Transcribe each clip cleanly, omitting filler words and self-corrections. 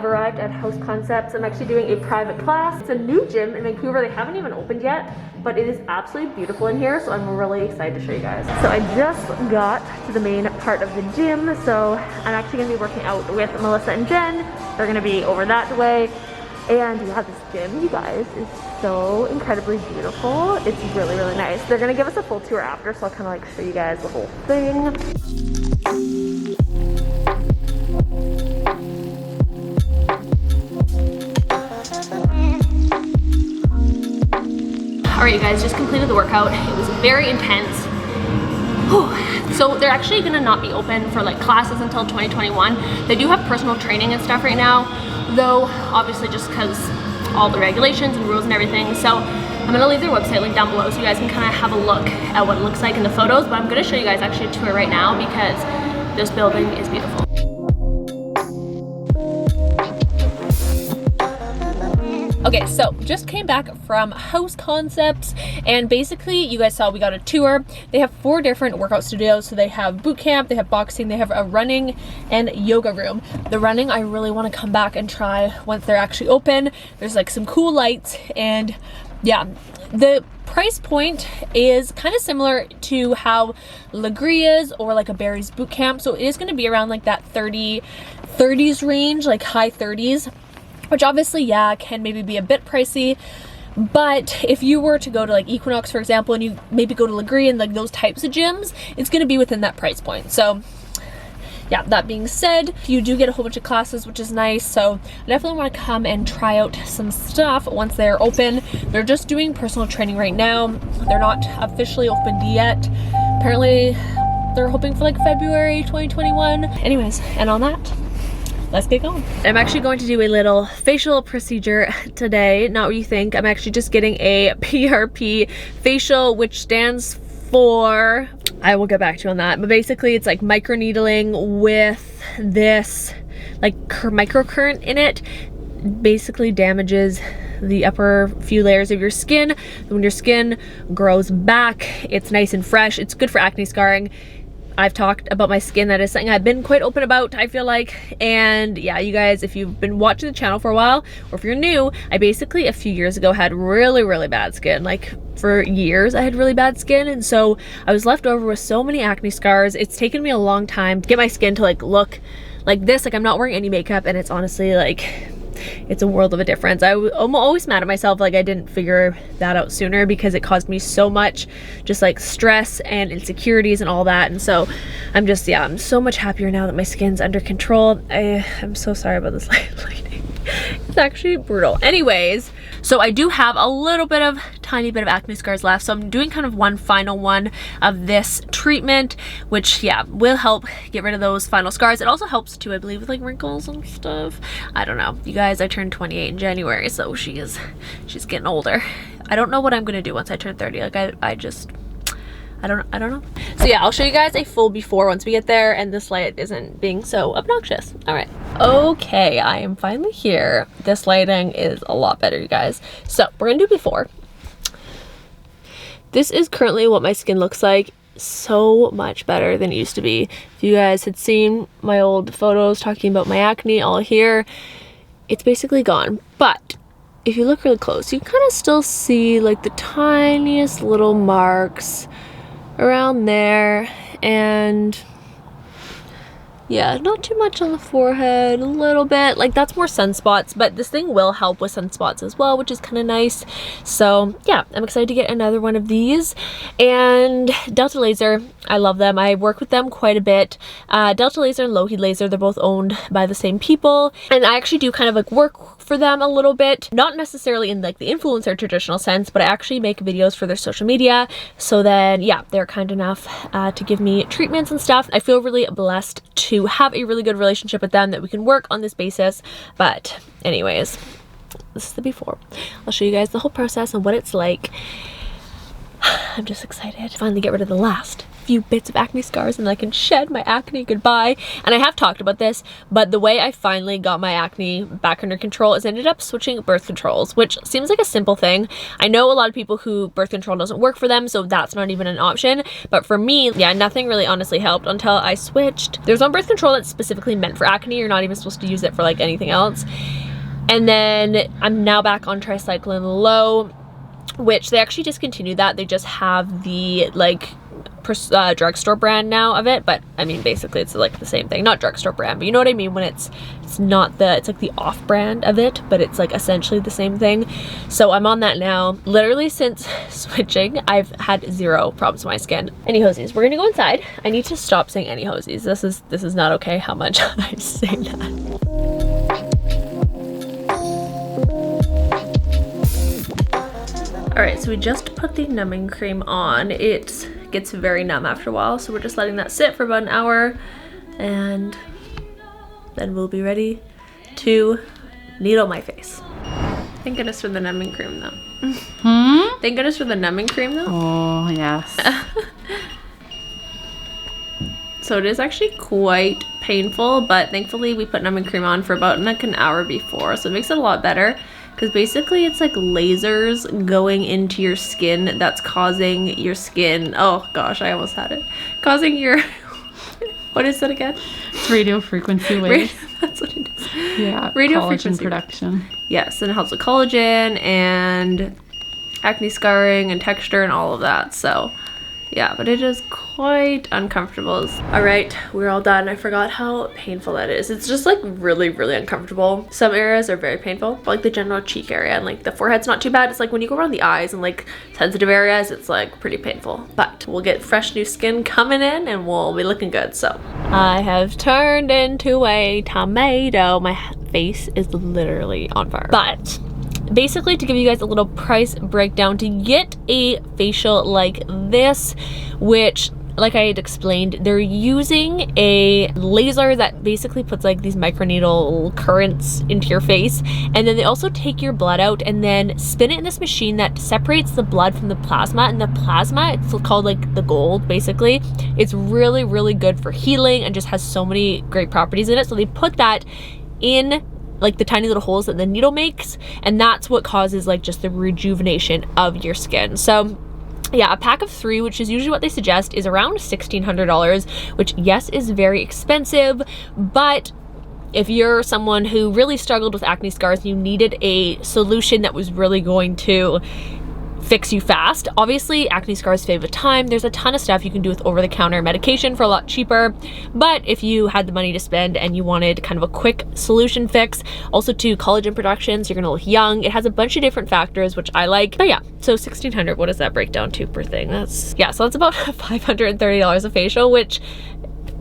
I've arrived at House Concepts. I'm actually doing a private class. It's a new gym in Vancouver. They haven't even opened yet, but it is absolutely beautiful in here, so I'm really excited to show you guys. So I just got to the main part of the gym, so I'm actually gonna be working out with Melissa and Jen. They're gonna be over that way. And yeah, this gym, you guys, is so incredibly beautiful. It's really, really nice. They're gonna give us a full tour after, so I'll kind of like show you guys the whole thing. All right, you guys, just completed the workout. It was very intense. Whew. So they're actually gonna not be open for like classes until 2021. They do have personal training and stuff right now, though obviously just because all the regulations and rules and everything. So I'm gonna leave their website link down below so you guys can kind of have a look at what it looks like in the photos, but I'm gonna show you guys actually a tour right now because this building is beautiful. Okay, so just came back from House Concepts, and basically you guys saw we got a tour. They have 4 different workout studios. So they have boot camp, they have boxing, they have a running and yoga room. The running I really want to come back and try once they're actually open. There's like some cool lights, and yeah, the price point is kind of similar to how Legria's or like a Barry's boot camp. So it is going to be around like that 30s range, like high 30s. Which obviously, yeah, can maybe be a bit pricey, but if you were to go to like Equinox, for example, and you maybe go to Legria and like those types of gyms, it's going to be within that price point. So yeah, that being said, you do get a whole bunch of classes, which is nice. So I definitely want to come and try out some stuff once they're open. They're just doing personal training right now. They're not officially opened yet. Apparently they're hoping for like February 2021. Anyways, and on that, let's get going. I'm actually going to do a little facial procedure today. Not what you think. I'm actually just getting a PRP facial, which stands for, I will get back to you on that, but basically it's like microneedling with this like microcurrent in it. Basically damages the upper few layers of your skin. When your skin grows back, it's nice and fresh. It's good for acne scarring. I've talked about my skin. That is something I've been quite open about, I feel like. And yeah, you guys, if you've been watching the channel for a while, or if you're new, I basically a few years ago had really, really bad skin. Like for years I had really bad skin, and so I was left over with so many acne scars. It's taken me a long time to get my skin to like look like this. Like I'm not wearing any makeup, and it's honestly like, it's a world of a difference. I'm always mad at myself like I didn't figure that out sooner, because it caused me so much just like stress and insecurities and all that. And so I'm just, yeah, I'm so much happier now that my skin's under control. I'm so sorry about this lighting. It's actually brutal. Anyways, so I do have a little bit of tiny bit of acne scars left, so I'm doing kind of one final one of this treatment, which yeah, will help get rid of those final scars. It also helps too, I believe, with like wrinkles and stuff. I don't know, you guys, I turned 28 in January, so she's getting older. I don't know what I'm gonna do once I turn 30. Like I don't know. So yeah, I'll show you guys a full before once we get there and this light isn't being so obnoxious. All right. Okay, I am finally here. This lighting is a lot better, you guys. So we're gonna do before. This is currently what my skin looks like. So much better than it used to be. If you guys had seen my old photos talking about my acne all here, it's basically gone. But if you look really close, you kind of still see like the tiniest little marks around there, and yeah, not too much on the forehead, a little bit, like that's more sunspots, but this thing will help with sunspots as well, which is kind of nice. So yeah, I'm excited to get another one of these. And Delta Laser, I love them. I work with them quite a bit. Delta Laser and Lougheed Laser, they're both owned by the same people, and I actually do kind of like work for them a little bit, not necessarily in like the influencer traditional sense, but I actually make videos for their social media. So then yeah, they're kind enough to give me treatments and stuff. I feel really blessed to have a really good relationship with them, that we can work on this basis. But anyways, this is the before. I'll show you guys the whole process and what it's like. I'm just excited to finally get rid of the last few bits of acne scars and I can shed my acne goodbye. And I have talked about this, but the way I finally got my acne back under control is I ended up switching birth controls, which seems like a simple thing. I know a lot of people who birth control doesn't work for them, so that's not even an option. But for me, yeah, nothing really honestly helped until I switched. There's one birth control that's specifically meant for acne. You're not even supposed to use it for like anything else. And then I'm now back on tricycline low, which they actually discontinued that. They just have the like drugstore brand now of it, but I mean basically it's like the same thing. Not drugstore brand, but you know what I mean when it's not the, it's like the off brand of it, but it's like essentially the same thing. So I'm on that now. Literally since switching, I've had zero problems with my skin. Any hosies, we're gonna go inside. I need to stop saying any hosies. This is not okay how much I say that. All right, so we just put the numbing cream on. It gets very numb after a while, so we're just letting that sit for about an hour, and then we'll be ready to needle my face. Thank goodness for the numbing cream though. Thank goodness for the numbing cream though. Oh, yes. So it is actually quite painful, but thankfully we put numbing cream on for about like an hour before, so it makes it a lot better. Because basically it's like lasers going into your skin that's causing your skin, oh gosh, I almost had it. Causing your, what is it again? It's radio frequency waves. That's what it is. Yeah, radio collagen frequency production. Yes, and it helps with collagen and acne scarring and texture and all of that. So yeah, but it is quite uncomfortable. All right, we're all done. I forgot how painful that is. It's just like really, really uncomfortable. Some areas are very painful, but like the general cheek area and like the forehead's not too bad. It's like when you go around the eyes and like sensitive areas, it's like pretty painful, but we'll get fresh new skin coming in and we'll be looking good. So I have turned into a tomato. My face is literally on fire. But basically, to give you guys a little price breakdown, to get a facial like this, which like I had explained, they're using a laser that basically puts like these microneedle currents into your face, and then they also take your blood out and then spin it in this machine that separates the blood from the plasma. And the plasma, it's called like the gold basically. It's really, really good for healing and just has so many great properties in it. So they put that in like the tiny little holes that the needle makes, and that's what causes like just the rejuvenation of your skin. So yeah, a pack of 3, which is usually what they suggest, is around $1,600, which yes is very expensive, but if you're someone who really struggled with acne scars and you needed a solution that was really going to fix you fast, obviously acne scars save a time. There's a ton of stuff you can do with over-the-counter medication for a lot cheaper, but if you had the money to spend and you wanted kind of a quick solution fix, also to collagen production, so you're gonna look young, it has a bunch of different factors which I like. But yeah, so $1,600, what does that break down to per thing? That's, yeah, so that's about $530 a facial, which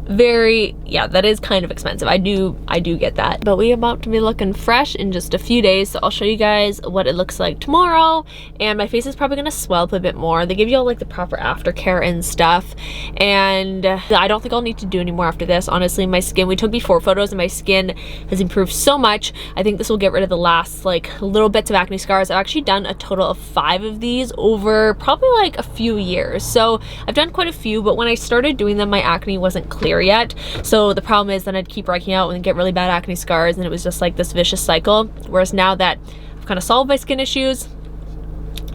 yeah, that is kind of expensive. I do get that, but we about to be looking fresh in just a few days, so I'll show you guys what it looks like tomorrow. And my face is probably gonna swell up a bit more. They give you all like the proper aftercare and stuff, and I don't think I'll need to do any more after this. Honestly, my skin, we took before photos and my skin has improved so much. I think this will get rid of the last like little bits of acne scars. I've actually done a total of 5 of these over probably like a few years, so I've done quite a few, but when I started doing them, my acne wasn't clear yet. So the problem is then I'd keep breaking out and get really bad acne scars, and it was just like this vicious cycle. Whereas now that I've kind of solved my skin issues,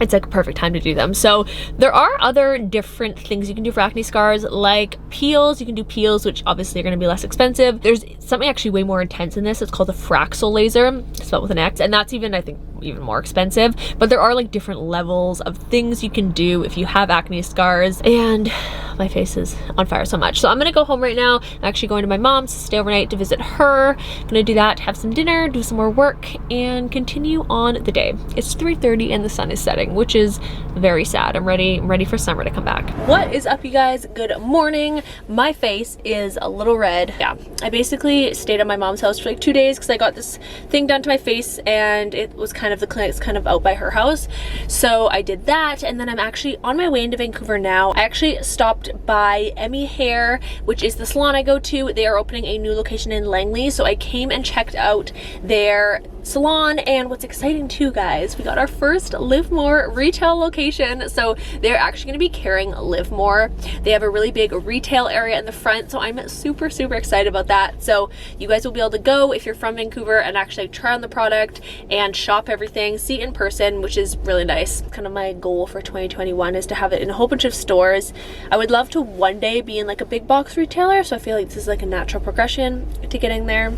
it's like a perfect time to do them. So there are other different things you can do for acne scars, like peels. You can do peels, which obviously are going to be less expensive. There's something actually way more intense in this. It's called the Fraxel laser, spelled with an X, and that's even, I think, even more expensive. But there are like different levels of things you can do if you have acne scars, and my face is on fire so much. So I'm gonna go home right now. I'm actually going to my mom's to stay overnight to visit her. I'm gonna do that, have some dinner, do some more work, and continue on the day. It's 3:30 and the sun is setting, which is very sad. I'm ready for summer to come back. What is up, you guys? Good morning. My face is a little red. Yeah, I basically stayed at my mom's house for like 2 days because I got this thing done to my face, and it was kind of, the clinic's kind of out by her house. So I did that, and then I'm actually on my way into Vancouver now. I actually stopped by Emmy Hair, which is the salon I go to. They are opening a new location in Langley, so I came and checked out their salon. And what's exciting too, guys, we got our first Live More retail location. So they're actually going to be carrying Live More. They have a really big retail area in the front, so I'm super excited about that. So you guys will be able to go if you're from Vancouver and actually try on the product and shop everything, see it in person, which is really nice. Kind of my goal for 2021 is to have it in a whole bunch of stores. I would love to one day be in like a big box retailer, so I feel like this is like a natural progression to getting there.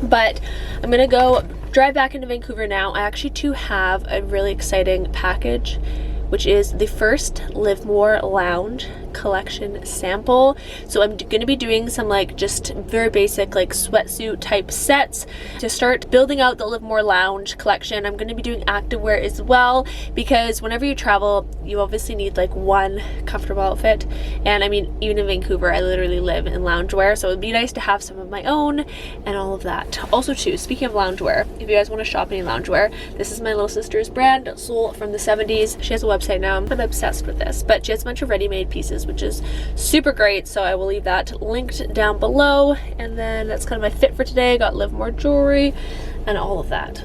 But I'm gonna go drive back into Vancouver now. I actually too have a really exciting package, which is the first Live More Lounge collection sample. So I'm going to be doing some like just very basic like sweatsuit type sets to start building out the Live More Lounge collection. I'm going to be doing activewear as well, because whenever you travel, you obviously need like one comfortable outfit. And I mean, even in Vancouver, I literally live in loungewear, so it'd be nice to have some of my own and all of that. Also too, speaking of loungewear, if you guys want to shop any loungewear, this is my little sister's brand, Soul from the 70s. She has a website now. I'm obsessed with this, but she has a bunch of ready-made pieces, which is super great, so I will leave that linked down below. And then that's kind of my fit for today. I got Live More jewelry and all of that.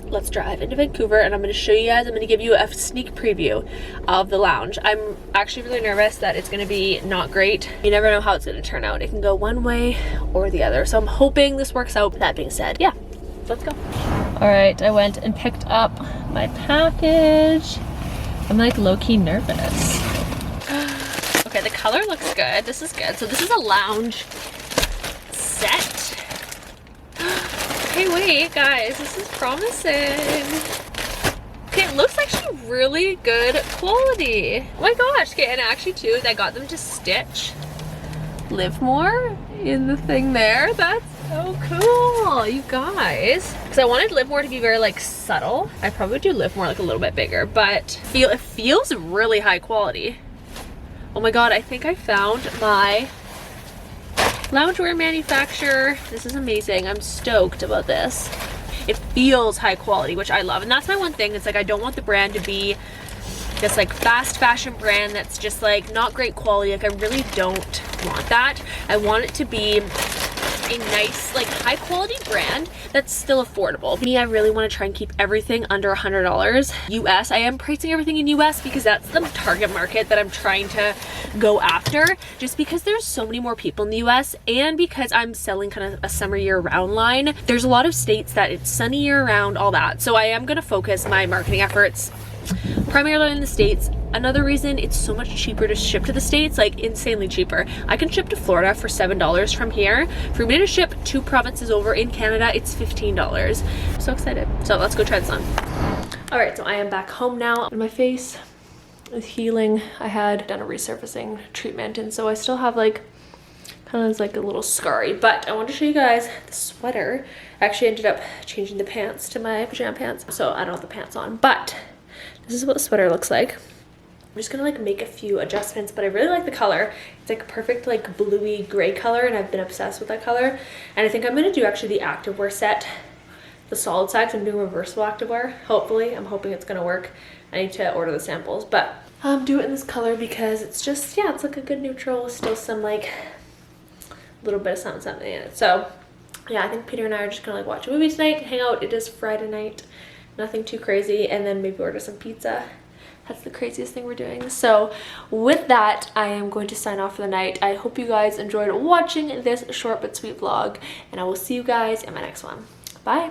Let's drive into Vancouver and I'm going to show you guys, I'm going to give you a sneak preview of the lounge. I'm actually really nervous that it's going to be not great. You never know how it's going to turn out. It can go one way or the other, so I'm hoping this works out. That being said, yeah, let's go. All right, I went and picked up my package. I'm like low-key nervous. Okay, the color looks good. This is good. So this is a lounge set. Okay, wait, guys, this is promising. Okay, it looks actually really good quality. Oh my gosh. Okay, and actually too, I got them to stitch Live More in the thing there. That's so cool, you guys. Because I wanted Live More to be very like subtle. I probably would do Live More like a little bit bigger, but it feels really high quality. Oh my god, I think I found my loungewear manufacturer. This is amazing. I'm stoked about this. It feels high quality, which I love. And that's my one thing. It's like I don't want the brand to be this like fast fashion brand that's just like not great quality. Like I really don't want that. I want it to be a nice like high quality brand that's still affordable. Me, I really want to try and keep everything under $100 US. I am pricing everything in US because that's the target market that I'm trying to go after, just because there's so many more people in the US, and because I'm selling kind of a summer year round line. There's a lot of states that it's sunny year round, all that. So I am going to focus my marketing efforts primarily in the States. Another reason it's so much cheaper to ship to the States, like insanely cheaper. I can ship to Florida for $7 from here. For me to ship 2 provinces over in Canada, it's $15. I'm so excited. So let's go try this on. All right, so I am back home now. My face is healing. I had done a resurfacing treatment, and so I still have like kind of like a little scarry, but I want to show you guys the sweater. I actually ended up changing the pants to my pajama pants, so I don't have the pants on, but this is what the sweater looks like. I'm just gonna like make a few adjustments, but I really like the color. It's like a perfect like bluey gray color, and I've been obsessed with that color. And I think I'm gonna do actually the activewear set, the solid side, 'cause I'm doing reversible activewear. Hopefully, I'm hoping it's gonna work. I need to order the samples, but do it in this color because it's just, yeah, it's like a good neutral with still some like little bit of something in it. So yeah, I think Peter and I are just gonna like watch a movie tonight, hang out. It is Friday night, nothing too crazy, and then maybe order some pizza. That's the craziest thing we're doing. So with that, I am going to sign off for the night. I hope you guys enjoyed watching this short but sweet vlog, and I will see you guys in my next one. Bye.